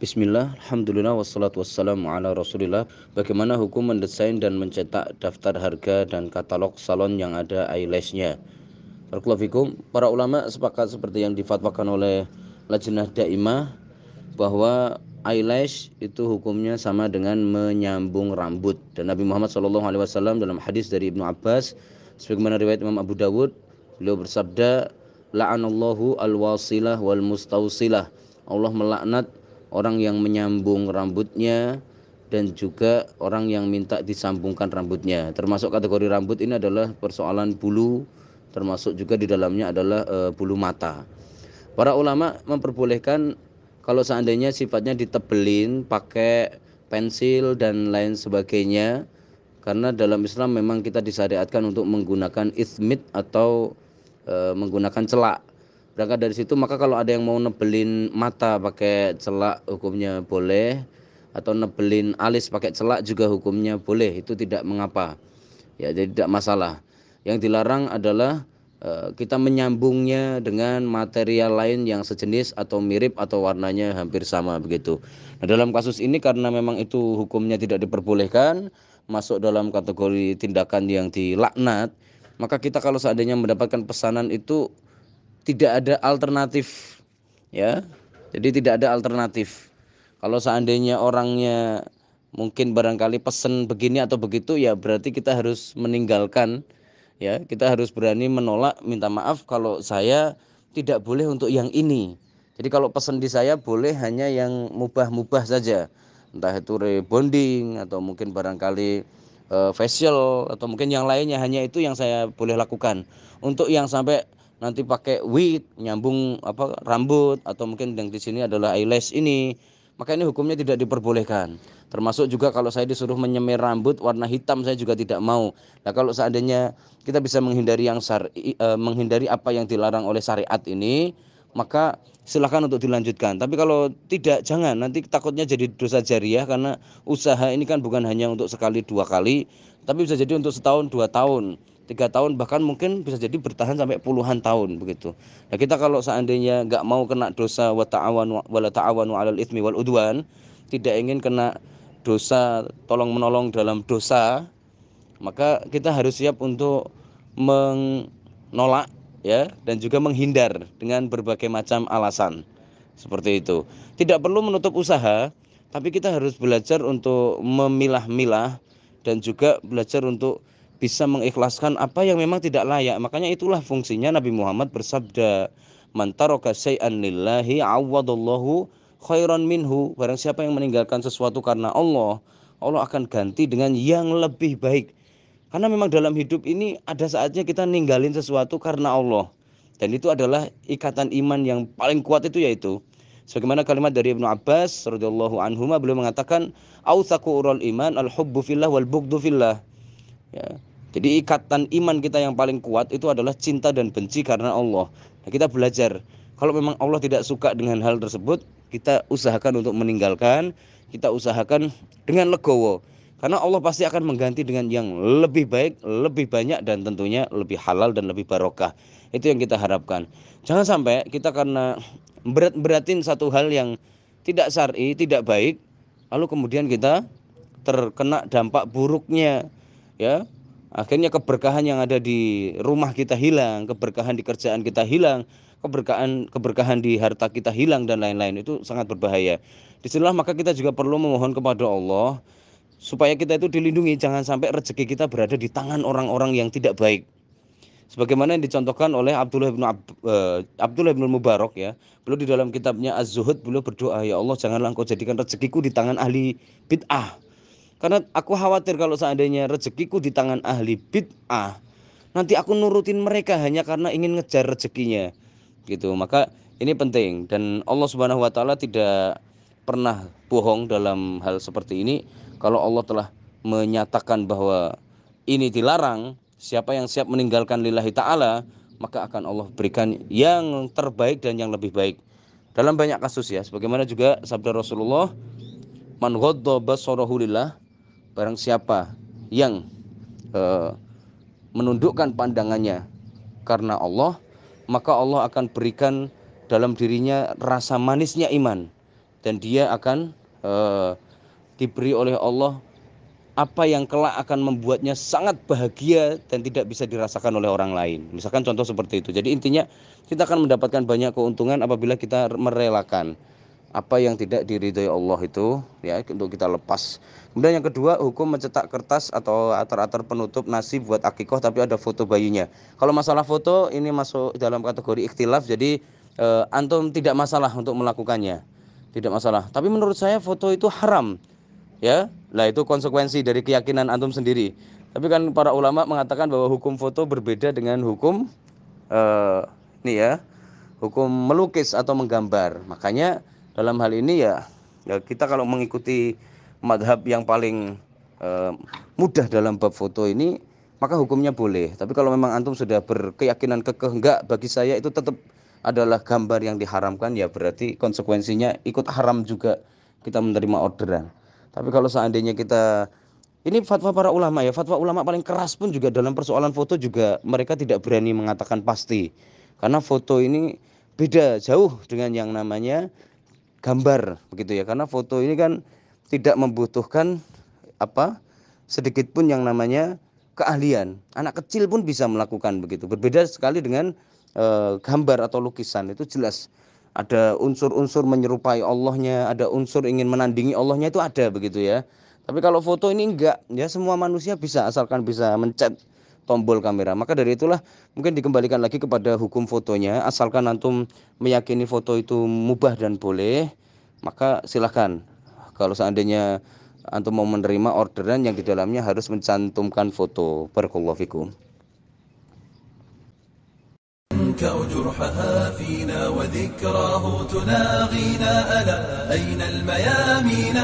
Bismillah, Alhamdulillah, wassalatu wassalamu ala rasulillah. Bagaimana hukum mendesain dan mencetak daftar harga dan katalog salon yang ada eyelash-nya? Barakallahu fikum. Para ulama sepakat seperti yang difatwakan oleh Lajnah Daimah bahwa eyelash itu hukumnya sama dengan menyambung rambut. Dan Nabi Muhammad SAW dalam hadis dari Ibnu Abbas, sebagaimana riwayat Imam Abu Dawud, beliau bersabda, la'anallahu al-wasilah wal mustausilah. Allah melaknat orang yang menyambung rambutnya dan juga orang yang minta disambungkan rambutnya. Termasuk kategori rambut ini adalah persoalan bulu, termasuk juga di dalamnya adalah bulu mata. Para ulama memperbolehkan kalau seandainya sifatnya ditebelin pakai pensil dan lain sebagainya, karena dalam Islam memang kita disyariatkan untuk menggunakan ismit atau menggunakan celak. Berangkat dari situ, maka kalau ada yang mau nebelin mata pakai celak hukumnya boleh, atau nebelin alis pakai celak juga hukumnya boleh, itu tidak mengapa. Ya, jadi tidak masalah. Yang dilarang adalah kita menyambungnya dengan material lain yang sejenis atau mirip atau warnanya hampir sama begitu. Nah, dalam kasus ini karena memang itu hukumnya tidak diperbolehkan, masuk dalam kategori tindakan yang dilaknat, maka kita kalau seandainya mendapatkan pesanan itu tidak ada alternatif, ya. Jadi tidak ada alternatif. Kalau seandainya orangnya mungkin barangkali pesen begini atau begitu, ya berarti kita harus meninggalkan, ya. Kita harus berani menolak, minta maaf kalau saya tidak boleh untuk yang ini. Jadi kalau pesan di saya boleh hanya yang mubah-mubah saja, entah itu rebonding atau mungkin barangkali facial atau mungkin yang lainnya, hanya itu yang saya boleh lakukan. Untuk yang sampai nanti pakai wig, nyambung rambut, atau mungkin yang di sini adalah eyelash ini, maka ini hukumnya tidak diperbolehkan. Termasuk juga kalau saya disuruh menyemir rambut warna hitam, saya juga tidak mau. Nah, kalau seandainya kita bisa menghindari menghindari apa yang dilarang oleh syariat ini, maka silakan untuk dilanjutkan. Tapi kalau tidak, jangan, nanti takutnya jadi dosa jariah, karena usaha ini kan bukan hanya untuk sekali dua kali, tapi bisa jadi untuk setahun, 2 tahun, 3 tahun, bahkan mungkin bisa jadi bertahan sampai puluhan tahun begitu. Nah, kita kalau seandainya nggak mau kena dosa wa ta'awanu wala ta'awanu 'alal itsmi wal udwan, tidak ingin kena dosa tolong menolong dalam dosa, maka kita harus siap untuk menolak, ya, dan juga menghindar dengan berbagai macam alasan. Seperti itu. Tidak perlu menutup usaha, tapi kita harus belajar untuk memilah-milah dan juga belajar untuk bisa mengikhlaskan apa yang memang tidak layak. Makanya itulah fungsinya Nabi Muhammad bersabda, "Man taraka syai'an lillahi 'awwadallahu khairan minhu." Barang siapa yang meninggalkan sesuatu karena Allah, Allah akan ganti dengan yang lebih baik. Karena memang dalam hidup ini ada saatnya kita ninggalin sesuatu karena Allah. Dan itu adalah ikatan iman yang paling kuat, itu yaitu sebagaimana kalimat dari Ibnu Abbas radhiyallahu anhuma, beliau mengatakan, "Autsaqu urul iman al-hubbu fillah wal bughdu fillah." Ya. Jadi ikatan iman kita yang paling kuat itu adalah cinta dan benci karena Allah. Nah, kita belajar kalau memang Allah tidak suka dengan hal tersebut, kita usahakan untuk meninggalkan, kita usahakan dengan legowo. Karena Allah pasti akan mengganti dengan yang lebih baik, lebih banyak, dan tentunya lebih halal dan lebih barokah. Itu yang kita harapkan. Jangan sampai kita karena berat-beratin satu hal yang tidak syar'i, tidak baik, lalu kemudian kita terkena dampak buruknya, ya. Akhirnya keberkahan yang ada di rumah kita hilang, keberkahan di kerjaan kita hilang, keberkahan di harta kita hilang, dan lain-lain. Itu sangat berbahaya. Disinilah maka kita juga perlu memohon kepada Allah supaya kita itu dilindungi, jangan sampai rezeki kita berada di tangan orang-orang yang tidak baik. Sebagaimana yang dicontohkan oleh Abdullah bin Mubarak, ya. Beliau di dalam kitabnya Az-Zuhud, beliau berdoa, "Ya Allah, janganlah Engkau jadikan rezekiku di tangan ahli bid'ah. Karena aku khawatir kalau seandainya rezekiku di tangan ahli bid'ah, nanti aku nurutin mereka hanya karena ingin ngejar rezekinya." Gitu. Maka ini penting, dan Allah Subhanahu wa taala tidak pernah bohong dalam hal seperti ini. Kalau Allah telah menyatakan bahwa ini dilarang, siapa yang siap meninggalkan lillahi ta'ala, maka akan Allah berikan yang terbaik dan yang lebih baik. Dalam banyak kasus, ya, sebagaimana juga sabda Rasulullah, "Man ghadda basarahu lillah." Barang siapa yang menundukkan pandangannya karena Allah, maka Allah akan berikan dalam dirinya rasa manisnya iman. dan dia akan diberi oleh Allah apa yang kelak akan membuatnya sangat bahagia dan tidak bisa dirasakan oleh orang lain. Misalkan contoh seperti itu. Jadi intinya kita akan mendapatkan banyak keuntungan apabila kita merelakan apa yang tidak diridhoi Allah itu ya untuk kita lepas. Kemudian yang kedua, hukum mencetak kertas atau atar-atar penutup nasi buat akikoh tapi ada foto bayinya. Kalau masalah foto ini masuk dalam kategori ikhtilaf, jadi antum tidak masalah untuk melakukannya. Tidak masalah. Tapi menurut saya foto itu haram. Ya, lah itu konsekuensi dari keyakinan antum sendiri. Tapi kan para ulama mengatakan bahwa hukum foto berbeda dengan hukum ini ya, hukum melukis atau menggambar. Makanya dalam hal ini ya kita kalau mengikuti madhab yang paling mudah dalam bab foto ini, maka hukumnya boleh. Tapi kalau memang antum sudah berkeyakinan kekeh enggak, bagi saya itu tetap adalah gambar yang diharamkan, ya berarti konsekuensinya ikut haram juga kita menerima orderan. Tapi kalau seandainya kita, ini fatwa para ulama ya, fatwa ulama paling keras pun juga dalam persoalan foto juga mereka tidak berani mengatakan pasti. Karena foto ini beda jauh dengan yang namanya gambar begitu ya. Karena foto ini kan tidak membutuhkan sedikit pun yang namanya keahlian. Anak kecil pun bisa melakukan begitu. Berbeda sekali dengan gambar atau lukisan, itu jelas ada unsur-unsur menyerupai Allahnya, ada unsur ingin menandingi Allahnya, itu ada begitu ya. Tapi kalau foto ini enggak, ya semua manusia bisa asalkan bisa mencet tombol kamera. Maka dari itulah mungkin dikembalikan lagi kepada hukum fotonya. Asalkan antum meyakini foto itu mubah dan boleh, maka silakan. Kalau seandainya antum mau menerima orderan yang di dalamnya harus mencantumkan foto. Barakallahu fikum. جرحها فينا وذكراه تناغينا ألا أين الميامين